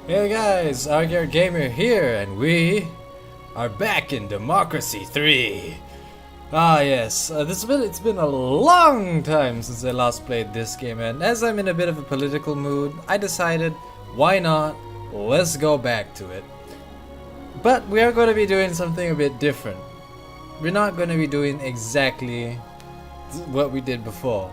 Hey guys, RGarrettGamer here, and we are back in Democracy 3. Ah yes, it's been a long time since I last played this game, and as I'm in a bit of a political mood, I decided, why not, let's go back to it. But we are going to be doing something a bit different. We're not going to be doing exactly what we did before.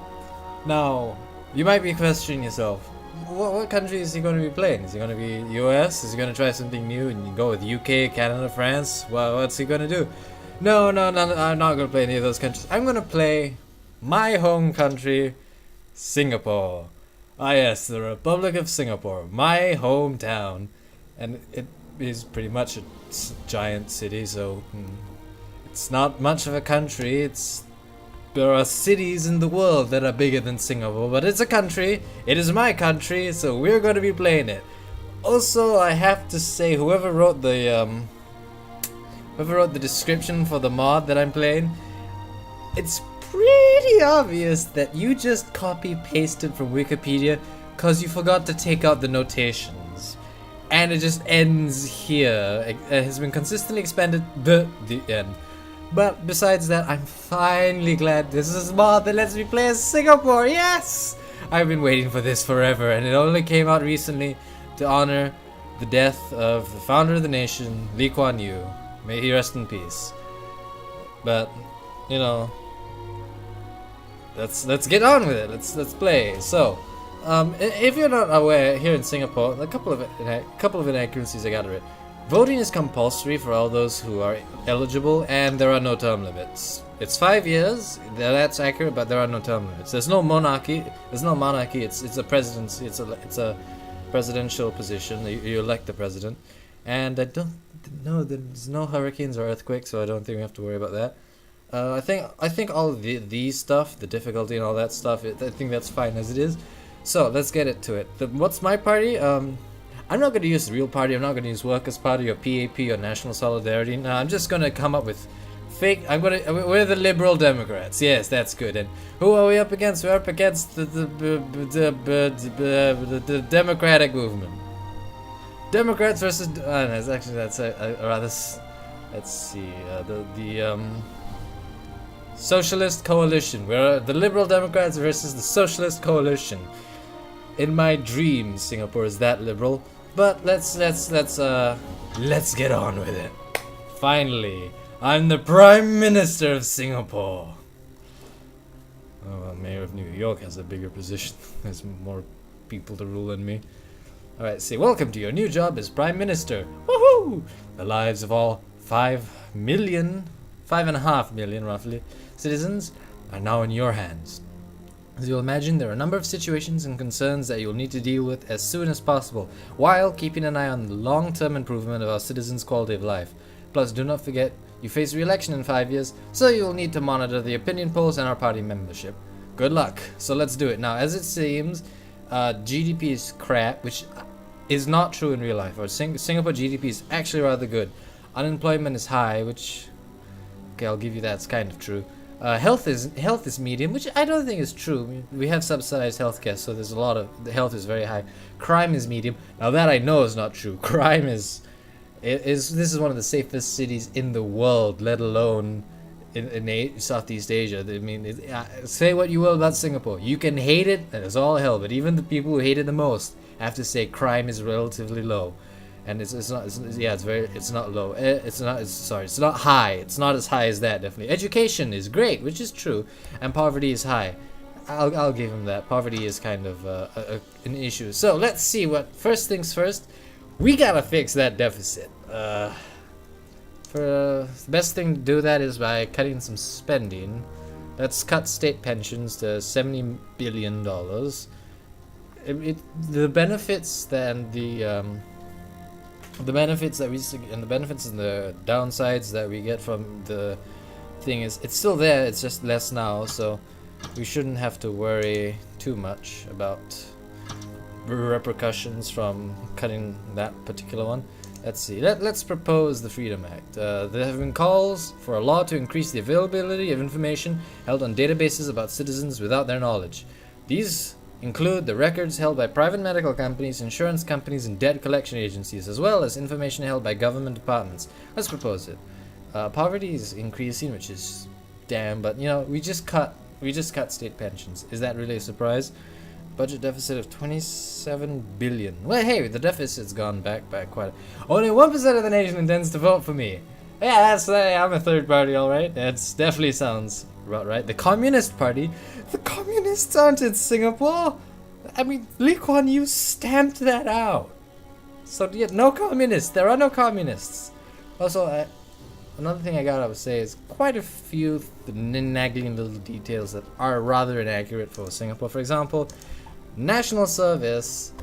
Now, you might be questioning yourself, what country is he going to be playing? Is he going to be US? Is he going to try something new and go with UK, Canada, France? Well, what's he going to do? No, I'm not going to play any of those countries. I'm going to play my home country, Singapore. Ah yes, the Republic of Singapore, my hometown. And it is pretty much a giant city, so it's not much of a country. There are cities in the world that are bigger than Singapore, but it's a country. It is my country, so we're going to be playing it. Also, I have to say, whoever wrote the description for the mod that I'm playing, it's pretty obvious that you just copy pasted from Wikipedia because you forgot to take out the notations, and it just ends here. It has been consistently expanded. The end. But besides that, I'm finally glad this is a mod that lets me play as Singapore. Yes! I've been waiting for this forever, and it only came out recently to honor the death of the founder of the nation, Lee Kuan Yew. May he rest in peace. But, you know, let's get on with it. Let's play. So, if you're not aware, here in Singapore, a couple of inaccuracies I got it. Voting is compulsory for all those who are eligible, and there are no term limits. It's 5 years. That's accurate, but there are no term limits. There's no monarchy. It's a presidency. It's a presidential position. You elect the president, and I don't know. There's no hurricanes or earthquakes, so I don't think we have to worry about that. I think all of these stuff, the difficulty and all that stuff, I think that's fine as it is. So let's get it to it. What's my party? I'm not going to use the real party. I'm not going to use Workers' Party or PAP or National Solidarity. No, I'm just going to come up with fake. We're the Liberal Democrats. Yes, that's good. And who are we up against? We're up against the Democratic movement. Democrats versus. That's a rather. Let's see. The Socialist Coalition. We're the Liberal Democrats versus the Socialist Coalition. In my dreams, Singapore is that liberal. But let's get on with it. Finally, I'm the Prime Minister of Singapore. Oh, well, Mayor of New York has a bigger position. There's more people to rule than me. Alright, say welcome to your new job as Prime Minister. Woohoo! The lives of all 5.5 million roughly, citizens are now in your hands. As you'll imagine, there are a number of situations and concerns that you'll need to deal with as soon as possible, while keeping an eye on the long-term improvement of our citizens' quality of life. Plus, do not forget, you face re-election in 5 years, so you'll need to monitor the opinion polls and our party membership. Good luck. So let's do it. Now, as it seems, GDP is crap, which is not true in real life. Or Singapore GDP is actually rather good. Unemployment is high, which, okay, I'll give you that. It's kind of true. Health is medium, which I don't think is true. We have subsidized healthcare, so there's a lot of the health is very high. Crime is medium. Now that I know is not true. Crime is this is one of the safest cities in the world, let alone in Southeast Asia. I mean, say what you will about Singapore, you can hate it, and it's all hell. But even the people who hate it the most have to say crime is relatively low. And it's not low. It's not high. It's not as high as that, definitely. Education is great, which is true, and poverty is high. I'll give him that. Poverty is kind of an issue. So let's see what. First things first, we gotta fix that deficit. The best thing to do that is by cutting some spending. Let's cut state pensions to $70 billion. The benefits and the benefits that we and the benefits and the downsides that we get from the thing is it's still there, it's just less now, so we shouldn't have to worry too much about repercussions from cutting that particular one. Let's see, let's propose the Freedom Act. There have been calls for a law to increase the availability of information held on databases about citizens without their knowledge. These include the records held by private medical companies, insurance companies, and debt collection agencies, as well as information held by government departments. Let's propose it. Poverty is increasing, which is damn, but you know, we just cut state pensions. Is that really a surprise? Budget deficit of 27 billion. Well, hey, the deficit's gone back by quite. Only 1% of the nation intends to vote for me. Yeah, I'm a third party, all right. That's definitely sounds about right. The Communist Party. The communists aren't in Singapore. I mean, Lee Kuan Yew stamped that out. So yeah, no communists. There are no communists. Also, another thing I gotta say is quite a few nagging little details that are rather inaccurate for Singapore. For example, national service.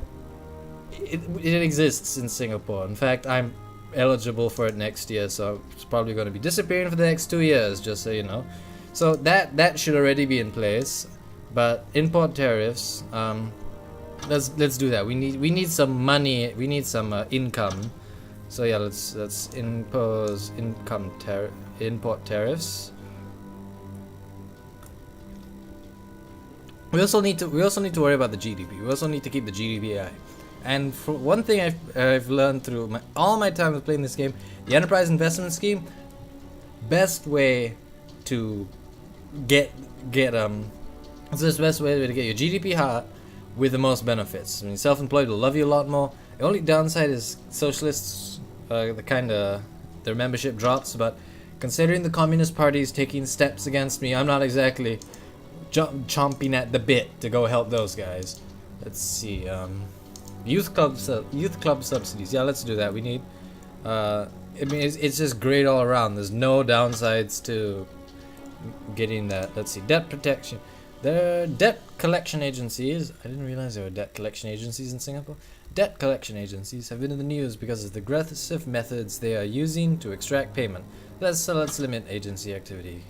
It exists in Singapore. In fact, I'm eligible for it next year, so it's probably going to be disappearing for the next 2 years, just so you know. So that should already be in place. But import tariffs, let's do that. We need some money. We need some income. So yeah, let's impose import tariffs. We also need to worry about the GDP. We also need to keep the GDP high. And for one thing I've learned through all my time of playing this game, the enterprise investment scheme, best way to get it's the best way to get your GDP high with the most benefits. I mean, self-employed will love you a lot more. The only downside is socialists, their membership drops. But considering the Communist Party is taking steps against me, I'm not exactly chomping at the bit to go help those guys. Let's see. Youth club subsidies. Yeah, let's do that. We need. I mean, it's just great all around. There's no downsides to getting that. Let's see. Debt protection. There are debt collection agencies. I didn't realize there were debt collection agencies in Singapore. Debt collection agencies have been in the news because of the aggressive methods they are using to extract payment. Let's limit agency activity.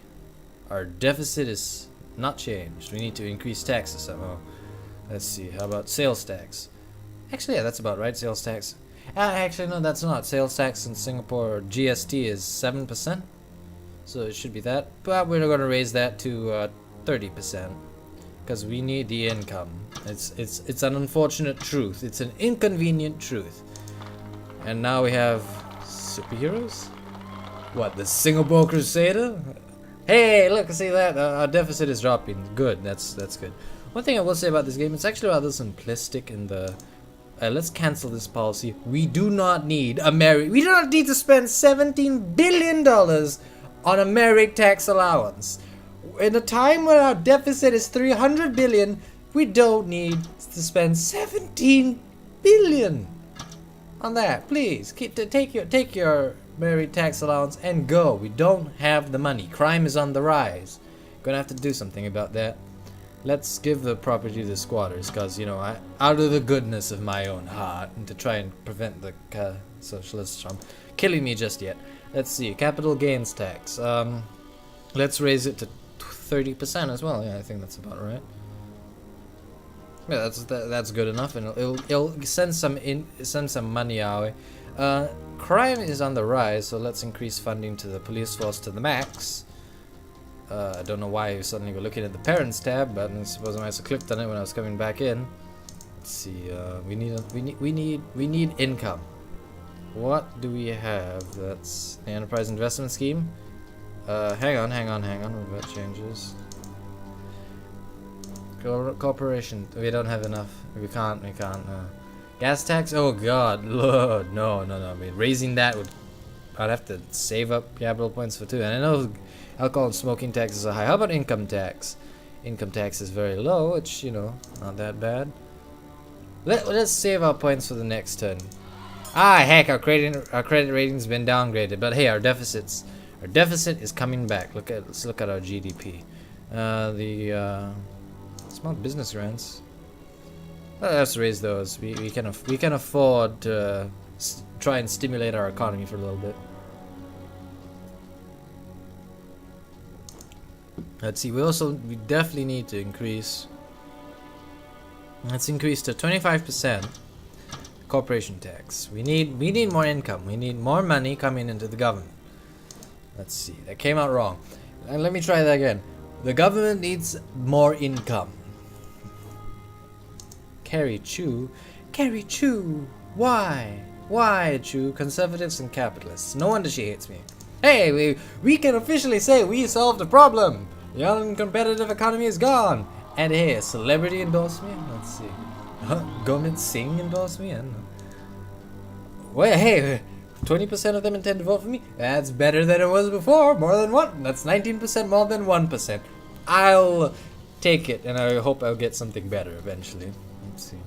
Our deficit is not changed. We need to increase taxes somehow. Let's see. How about sales tax? Actually, yeah, that's about right. Sales tax. Actually, no, that's not. Sales tax in Singapore, GST, is 7%. So it should be that. But we're going to raise that to 30%. Because we need the income. It's an unfortunate truth. It's an inconvenient truth. And now we have superheroes? What, the Singapore Crusader? Hey, look, see that? Our deficit is dropping. Good, that's good. One thing I will say about this game, it's actually rather simplistic in the... let's cancel this policy. We do not need to spend $17 billion on a merit tax allowance. In a time when our deficit is $300 billion, we don't need to spend $17 billion on that. Please, take your merit tax allowance and go. We don't have the money. Crime is on the rise. Gonna have to do something about that. Let's give the property to the squatters, because, you know, out of the goodness of my own heart, and to try and prevent the socialists from killing me just yet. Let's see, capital gains tax. Let's raise it to 30% as well. Yeah, I think that's about right. Yeah, that's good enough, and it'll send some money our way. Crime is on the rise, so let's increase funding to the police force to the max. I don't know why you suddenly were looking at the parents tab, but I suppose I must have clicked on it when I was coming back in. Let's see. We need income. What do we have? That's the enterprise investment scheme. Hang on. We've got changes. Corporation. We don't have enough. We can't. Gas tax. Oh God, Lord, no. I mean, raising that I'd have to save up capital points for 2. And I know alcohol and smoking taxes are high. How about income tax? Income tax is very low, which, you know, not that bad. Let's save our points for the next turn. Heck, our credit rating's been downgraded, but hey, our deficit is coming back. Let's look at our GDP. The small business grants. Let's raise those. We can afford to try and stimulate our economy for a little bit. Let's see. We definitely need to increase. Let's increase to 25% corporation tax. We need more income. We need more money coming into the government. Let's see. That came out wrong. And let me try that again. The government needs more income. Carrie Chu. Carrie Chu! Why? Why, Chu? Conservatives and capitalists. No wonder she hates me. Hey, we can officially say we solved the problem! The uncompetitive economy is gone! And hey, a celebrity endorsed me? Let's see. Huh? Government Singh endorsed me? I don't know. Well, hey, 20% of them intend to vote for me? That's better than it was before. More than one. That's 19% more than 1%. I'll take it, and I hope I'll get something better eventually. Let's see.